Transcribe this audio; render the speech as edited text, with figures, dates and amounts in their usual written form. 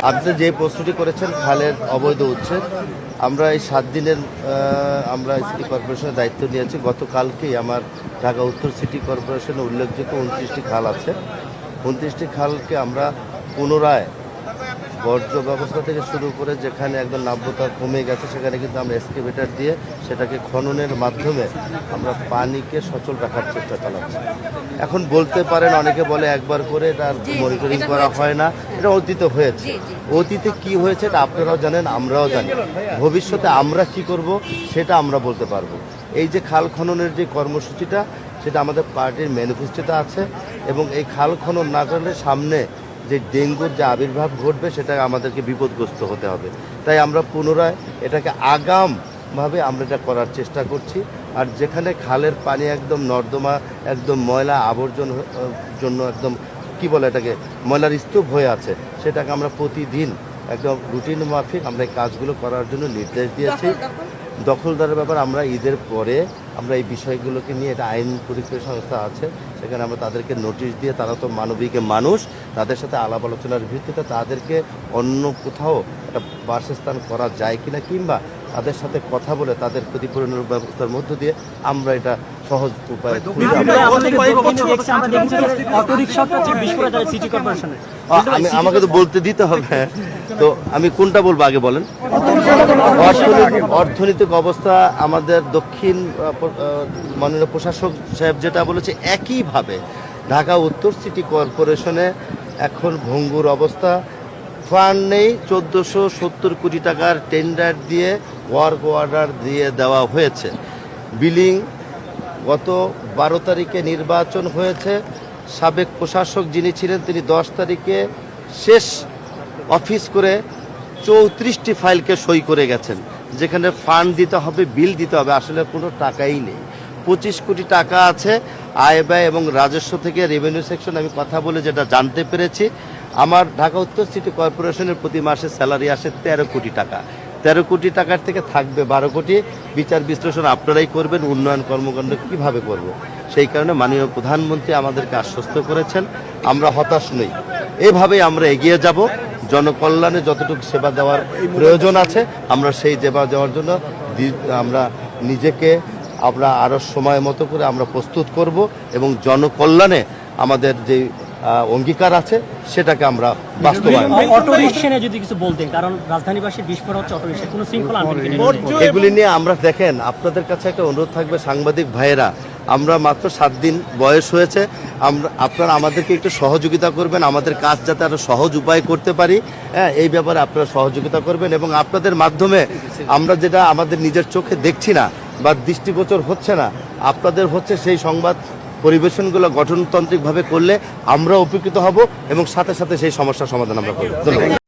আপনি যে প্রশ্নটি করেছেন খালের অবৈধ উচ্ছেদ, আমরা এই 7 দিনের আমরা সিটি কর্পোরেশনের দায়িত্ব নিয়েছি। গতকালকেই আমার ঢাকা উত্তর সিটি কর্পোরেশনের উল্লেখযোগ্য 29টি খাল আছে। 29টি খালকে আমরা পুনরায় বর্জ্য ব্যবস্থা থেকে শুরু করে যেখানে একদম নাব্যতা কমে গেছে সেখানে কিন্তু আমরা এক্সকেভেটর দিয়ে সেটাকে খননের মাধ্যমে আমরা পানিকে সচল রাখার চেষ্টা চালাচ্ছি। এখন বলতে পারেন, অনেকে বলে একবার করে তার মনিটরিং করা হয় না, এটা অতীতে হয়েছে। অতীতে কি হয়েছে এটা আপনারাও জানেন, আমরাও জানি। ভবিষ্যতে আমরা কি করব সেটা আমরা বলতে পারবো। এই যে খাল খননের যে কর্মসূচিটা, সেটা আমাদের পার্টির ম্যানিফেস্টোতে আছে এবং এই খাল খনন না করলে সামনে যে ডেঙ্গুর যে আবির্ভাব ঘটবে সেটা আমাদেরকে বিপদগ্রস্ত হতে হবে। তাই আমরা পুনরায় এটাকে আগামভাবে আমরা এটা করার চেষ্টা করছি। আর যেখানে খালের পানি একদম নর্দমা, একদম ময়লা আবর্জন জন্য একদম কি বলে এটাকে ময়লার স্তূপ হয়ে আছে, সেটাকে আমরা প্রতিদিন একদম রুটিন মাফিক আমরা এই কাজগুলো করার জন্য নির্দেশ দিয়েছি। দখলদারের ব্যাপার আমরা ঈদের পরে আমরা এই বিষয়গুলোকে নিয়ে, এটা আইন পরীক্ষা সংস্থা আছে, সেখানে আমরা তাদেরকে নোটিশ দিয়ে, তারা তো মানবিক মানুষ, তাদের সাথে আলাপ আলোচনার ভিত্তিতে তাদেরকে অন্য কোথাও একটা বাসস্থান করা যায় কিনা, কিংবা তাদের সাথে কথা বলে তাদের ক্ষতিপূরণের ব্যবস্থার মধ্য দিয়ে আমরা এটা সহজ উপায়ে আমাকে তো বলতে দিতে হবে। তো আমি কোনটা বলবো আগে বলেন? অর্থনৈতিক অবস্থা আমাদের দক্ষিণ মাননীয় প্রশাসক সাহেব যেটা বলেছে, একইভাবে ঢাকা উত্তর সিটি কর্পোরেশনে এখন ভঙ্গুর অবস্থা। ফান্ড নেই, 1470 কোটি টাকার টেন্ডার দিয়ে ওয়ার্ক অর্ডার দিয়ে দেওয়া হয়েছে। বিলিং গত 12 তারিখে নির্বাচন হয়েছে। সাবেক প্রশাসক যিনি ছিলেন তিনি 10 তারিখে শেষ অফিস করে 34টি ফাইলকে সই করে গেছেন, যেখানে ফান্ড দিতে হবে, বিল দিতে হবে, আসলে কোনো টাকাই নেই। 25 কোটি টাকা আছে আয় ব্যয় এবং রাজস্ব থেকে, রেভিনিউ সেকশন আমি কথা বলে যেটা জানতে পেরেছি। আমার ঢাকা উত্তর সিটি কর্পোরেশনের প্রতি মাসে স্যালারি আসে 13 কোটি টাকা। 13 কোটি টাকার থেকে থাকবে 12 কোটি। বিচার বিশ্লেষণ আপনারাই করবেন, উন্নয়ন কর্মকাণ্ড কীভাবে করব। সেই কারণে মাননীয় প্রধানমন্ত্রী আমাদেরকে আশ্বস্ত করেছেন, আমরা হতাশ নই, এভাবেই আমরা এগিয়ে যাব। জনকল্যাণে যতটুকু সেবা দেওয়ার প্রয়োজন আছে আমরা সেই সেবা দেওয়ার জন্য আমরা নিজেকে আরও সময় মতো করে আমরা প্রস্তুত করব এবং জনকল্যাণে আমাদের যে অঙ্গীকার আছে সেটাকে আমরা বাস্তবায়ন। যদি কিছু বলতেন, কারণ রাজধানীবাসীর বিস্ফোরণ হচ্ছে অটোরিকশা, কোনো শৃঙ্খলা এগুলি নিয়ে আমরা দেখেন, আপনাদের কাছে একটা অনুরোধ থাকবে, সাংবাদিক ভাইয়েরা, আমরা মাত্র 7 দিন বয়স হয়েছে, আপনারা আমাদেরকে একটু সহযোগিতা করবেন, আমাদের কাজ যাতে আরো সহজ উপায় করতে পারি, হ্যাঁ, এই ব্যাপারে আপনারা সহযোগিতা করবেন। এবং আপনাদের মাধ্যমে আমরা যেটা আমাদের নিজের চোখে দেখছি না বা দৃষ্টিগোচর হচ্ছে না, আপনাদের হচ্ছে সেই সংবাদ পরিবেশনগুলো গঠনতান্ত্রিকভাবে করলে আমরা উপকৃত হব এবং সাথে সাথে সেই সমস্যার সমাধান আমরা করব। ধন্যবাদ।